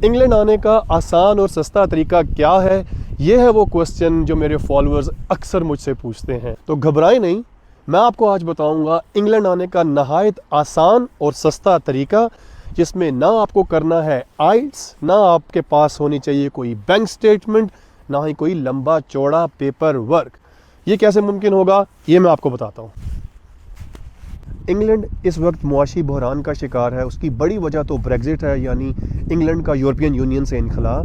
England आने का आसान और सस्ता तरीका क्या है, ये है वो क्वेश्चन जो मेरे फॉलोअर्स अक्सर मुझसे पूछते हैं। तो घबराएं नहीं, मैं आपको आज बताऊंगा इंग्लैंड आने का नहायत आसान और सस्ता तरीका, जिसमें ना आपको करना है आइल्स, ना आपके पास होनी चाहिए कोई बैंक स्टेटमेंट, ना ही कोई लंबा चौड़ा पेपर वर्क। ये कैसे मुमकिन होगा, ये मैं आपको बताता हूँ। इंग्लैंड इस वक्त मुआशी बहरान का शिकार है। उसकी बड़ी वजह तो ब्रेग्जिट है, यानी इंग्लैंड का यूरोपियन यूनियन से इनखला,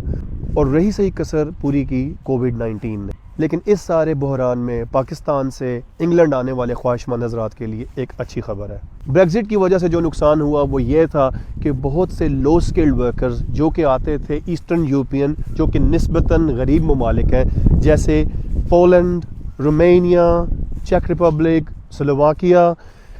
और रही सही कसर पूरी की कोविड-19 ने। लेकिन इस सारे बहरान में पाकिस्तान से इंग्लैंड आने वाले ख्वाहिशमंद हज़रात के लिए एक अच्छी खबर है। ब्रेग्जिट की वजह से जो नुकसान हुआ वो ये था कि बहुत से लो स्किल्ड वर्कर्स जो कि आते थे ईस्टर्न यूरोपियन, जो कि निस्बतन गरीब ममालिक हैं, जैसे पोलैंड, रोमानिया, चेक रिपब्लिक, स्लोवाकिया,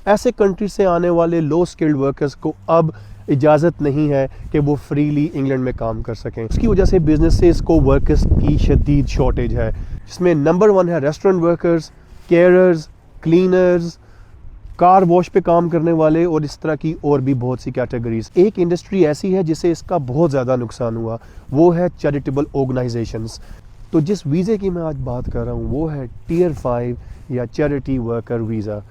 ऐसे कंट्री से आने वाले लो स्किल्ड वर्कर्स को अब इजाज़त नहीं है कि वो फ्रीली इंग्लैंड में काम कर सकें। उसकी वजह से बिजनेसेस को वर्कर्स की शदीद शॉर्टेज है, जिसमें नंबर 1 है restaurant workers, carers, cleaners, car wash पे काम करने वाले, और इस तरह की और भी बहुत सी कैटेगरीज। एक इंडस्ट्री ऐसी है जिसे इसका बहुत ज़्यादा नुकसान हुआ, वो है चैरिटेबल ऑर्गेनाइजेशंस। तो जिस वीज़े की मैं आज बात कर रहा हूँ वो है टियर 5 या चैरिटी वर्कर वीज़ा।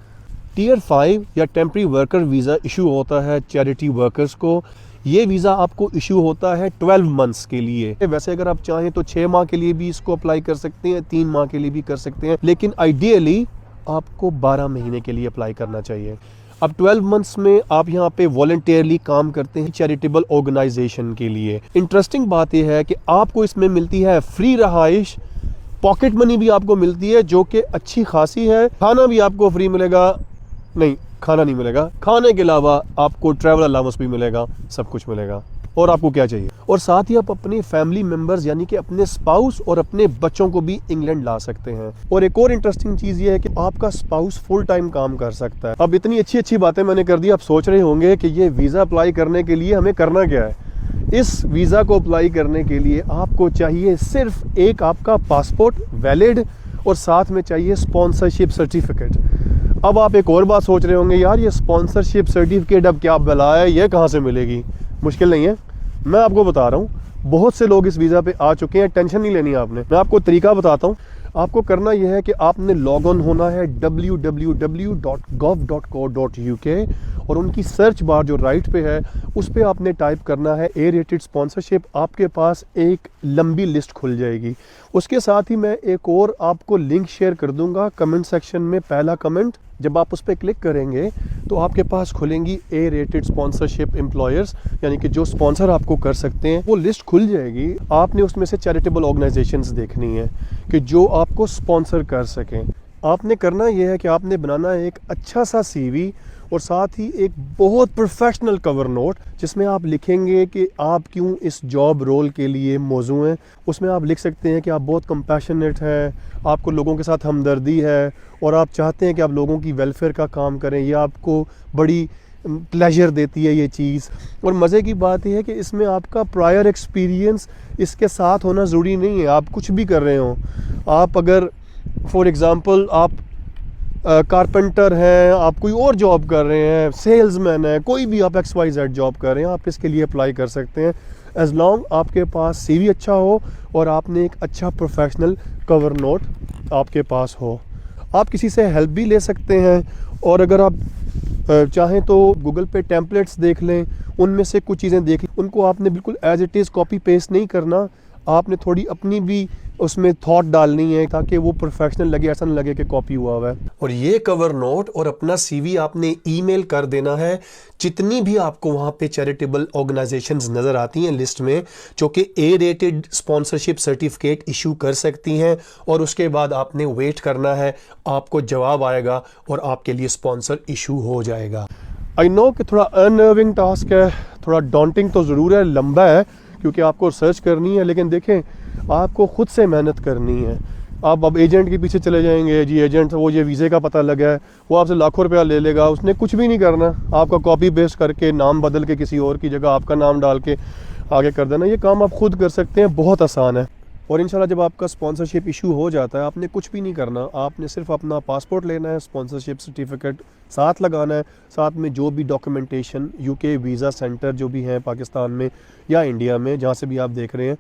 टियर 5 या टेम्प्रेरी वर्कर वीज़ा इशू होता है चैरिटी वर्कर्स को। ये वीज़ा आपको इशू होता है 12 मंथ्स के लिए। वैसे अगर आप चाहें तो 6 माह के लिए भी इसको अप्लाई कर सकते हैं, 3 माह के लिए भी कर सकते हैं, लेकिन आइडियली आपको 12 महीने के लिए अप्लाई करना चाहिए। अब 12 मंथ्स में आप यहाँ पे वॉलंटियरली काम करते हैं चैरिटेबल ऑर्गेनाइजेशन के लिए। इंटरेस्टिंग बात यह है कि आपको इसमें मिलती है फ्री रहाइश, पॉकेट मनी भी आपको मिलती है जो कि अच्छी खासी है, खाना भी आपको फ्री मिलेगा, नहीं खाना नहीं मिलेगा, खाने के अलावा आपको ट्रैवल अलाउंस भी मिलेगा, सब कुछ मिलेगा। और आपको क्या चाहिए, और साथ ही आप अपने फैमिली मेंबर्स यानी कि अपने स्पाउस और अपने बच्चों को भी इंग्लैंड ला सकते हैं। और एक और इंटरेस्टिंग चीज़ ये है कि आपका स्पाउस फुल टाइम काम कर सकता है। अब इतनी अच्छी अच्छी बातें मैंने कर दी, आप सोच रहे होंगे कि ये वीज़ा अप्लाई करने के लिए हमें करना क्या है। इस वीज़ा को अप्लाई करने के लिए आपको चाहिए सिर्फ एक आपका पासपोर्ट वैलिड, और साथ में चाहिए स्पॉन्सरशिप सर्टिफिकेट। अब आप एक और बात सोच रहे होंगे, यार ये स्पॉन्सरशिप सर्टिफिकेट अब क्या बला है, ये कहाँ से मिलेगी। मुश्किल नहीं है, मैं आपको बता रहा हूँ। बहुत से लोग इस वीज़ा पे आ चुके हैं, टेंशन नहीं लेनी आपने। मैं आपको तरीका बताता हूँ। आपको करना यह है कि आपने लॉग ऑन होना है www.gov.co.uk, और उनकी सर्च बार जो राइट पे है उस पे आपने टाइप करना है ए रेटेड स्पॉन्सरशिप। आपके पास एक लंबी लिस्ट खुल जाएगी। उसके साथ ही मैं एक और आपको लिंक शेयर कर दूंगा कमेंट सेक्शन में। पहला कमेंट जब आप उस पर क्लिक करेंगे तो आपके पास खुलेंगी ए रेटेड स्पॉन्सरशिप एम्प्लॉयर्स, यानी कि जो स्पॉन्सर आपको कर सकते हैं, वो लिस्ट खुल जाएगी। आपने उसमें से चैरिटेबल ऑर्गेनाइजेशंस देखनी है कि जो आपको स्पॉन्सर कर सकें। आपने करना यह है कि आपने बनाना है एक अच्छा सा CV, और साथ ही एक बहुत प्रोफेशनल कवर नोट, जिसमें आप लिखेंगे कि आप क्यों इस जॉब रोल के लिए मौजू हैं। उसमें आप लिख सकते हैं कि आप बहुत कंपैशनेट हैं, आपको लोगों के साथ हमदर्दी है, और आप चाहते हैं कि आप लोगों की वेलफेयर का काम करें। ये आपको बड़ी प्लेजर देती है ये चीज़। और मज़े की बात यह है कि इसमें आपका प्रायर एक्सपीरियंस इसके साथ होना ज़रूरी नहीं है। आप कुछ भी कर रहे हो, आप अगर फॉर एग्ज़ाम्पल आप कारपेंटर हैं, आप कोई और जॉब कर रहे हैं, सेल्समैन है, कोई भी आप XYZ जॉब कर रहे हैं, आप इसके लिए अप्लाई कर सकते हैं, एज लॉन्ग आपके पास CV अच्छा हो और आपने एक अच्छा प्रोफेशनल कवर नोट आपके पास हो। आप किसी से हेल्प भी ले सकते हैं, और अगर आप चाहें तो गूगल पे टेम्पलेट्स देख लें, उनमें से कुछ चीज़ें देख लें। उनको आपने बिल्कुल as it is copy paste नहीं करना, आपने थोड़ी अपनी भी उसमें थॉट डालनी है ताकि वो प्रोफेशनल लगे, ऐसा नहीं लगे कि कॉपी हुआ हुआ है। और ये कवर नोट और अपना CV आपने ईमेल कर देना है जितनी भी आपको वहाँ पे चैरिटेबल ऑर्गेनाइजेशंस नज़र आती हैं लिस्ट में, जो कि A rated sponsorship certificate issue कर सकती हैं। और उसके बाद आपने वेट करना है, आपको जवाब आएगा और आपके लिए स्पॉन्सर इशू हो जाएगा। आई नो कि थोड़ा अनर्विंग टास्क है, थोड़ा डॉन्टिंग तो ज़रूर है, लंबा है क्योंकि आपको रिसर्च करनी है, लेकिन देखें आपको खुद से मेहनत करनी है। आप अब एजेंट के पीछे चले जाएंगे, जी एजेंट वो ये वीज़े का पता लगा है, वो आपसे लाखों रुपया ले लेगा, उसने कुछ भी नहीं करना, आपका कॉपी पेस्ट करके नाम बदल के किसी और की जगह आपका नाम डाल के आगे कर देना। ये काम आप खुद कर सकते हैं, बहुत आसान है। और इंशाल्लाह जब आपका स्पॉन्सरशिप इशू हो जाता है, आपने कुछ भी नहीं करना, आपने सिर्फ अपना पासपोर्ट लेना है, स्पॉन्सरशिप सर्टिफिकेट साथ लगाना है, साथ में जो भी डॉक्यूमेंटेशन यूके वीज़ा सेंटर जो भी हैं पाकिस्तान में या इंडिया में, जहाँ से भी आप देख रहे हैं,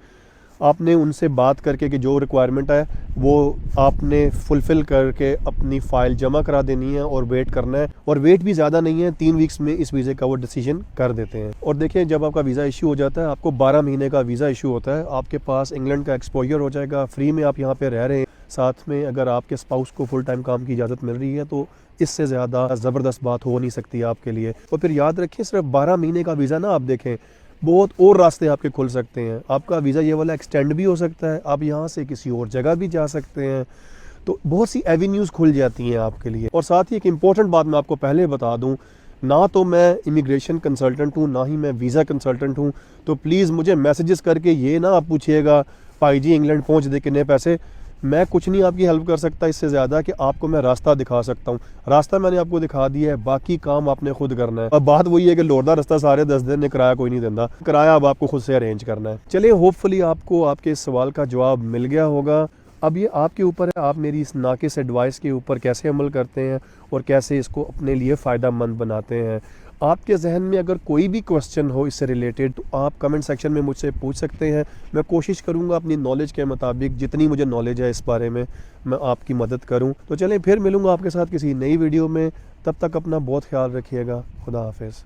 आपने उनसे बात करके कि जो रिक्वायरमेंट है वो आपने फुलफ़िल करके अपनी फ़ाइल जमा करा देनी है और वेट करना है। और वेट भी ज़्यादा नहीं है, 3 वीक्स में इस वीज़े का वो डिसीजन कर देते हैं। और देखिए, जब आपका वीज़ा इशू हो जाता है, आपको 12 महीने का वीज़ा इशू होता है, आपके पास इंग्लैंड का एक्सपोजर हो जाएगा, फ्री में आप यहाँ पर रह रहे हैं। साथ में अगर आपके स्पाउस को फुल टाइम काम की इजाज़त मिल रही है तो इससे ज़्यादा ज़बरदस्त बात हो नहीं सकती आपके लिए। और फिर याद रखें, सिर्फ 12 महीने का वीज़ा ना, आप देखें बहुत और रास्ते आपके खुल सकते हैं। आपका वीज़ा ये वाला एक्सटेंड भी हो सकता है, आप यहाँ से किसी और जगह भी जा सकते हैं। तो बहुत सी एवेन्यूज़ खुल जाती हैं आपके लिए। और साथ ही एक इम्पॉर्टेंट बात मैं आपको पहले बता दूँ, ना तो मैं इमिग्रेशन कंसल्टेंट हूँ, ना ही मैं वीज़ा कंसल्टेंट हूँ। तो प्लीज़ मुझे मैसेजेस करके ये ना आप पूछिएगा भाई जी इंग्लैंड पहुँच दे कितने पैसे। मैं कुछ नहीं आपकी हेल्प कर सकता इससे ज़्यादा कि आपको मैं रास्ता दिखा सकता हूँ। रास्ता मैंने आपको दिखा दिया है, बाकी काम आपने खुद करना है। अब बात वही है कि लौटदा रास्ता सारे 10 दिन ने किराया कोई नहीं देता, किराया अब आपको खुद से अरेंज करना है। चलिए, होपफुली आपको आपके इस सवाल का जवाब मिल गया होगा। अब ये आपके ऊपर है, आप मेरी इस नाकिस एडवाइस के ऊपर कैसे अमल करते हैं और कैसे इसको अपने लिए फ़ायदा मंद बनाते हैं। आपके जहन में अगर कोई भी क्वेश्चन हो इससे रिलेटेड तो आप कमेंट सेक्शन में मुझसे पूछ सकते हैं। मैं कोशिश करूंगा अपनी नॉलेज के मुताबिक, जितनी मुझे नॉलेज है इस बारे में, मैं आपकी मदद करूं। तो चलें, फिर मिलूंगा आपके साथ किसी नई वीडियो में। तब तक अपना बहुत ख्याल रखिएगा। खुदा हाफिज़।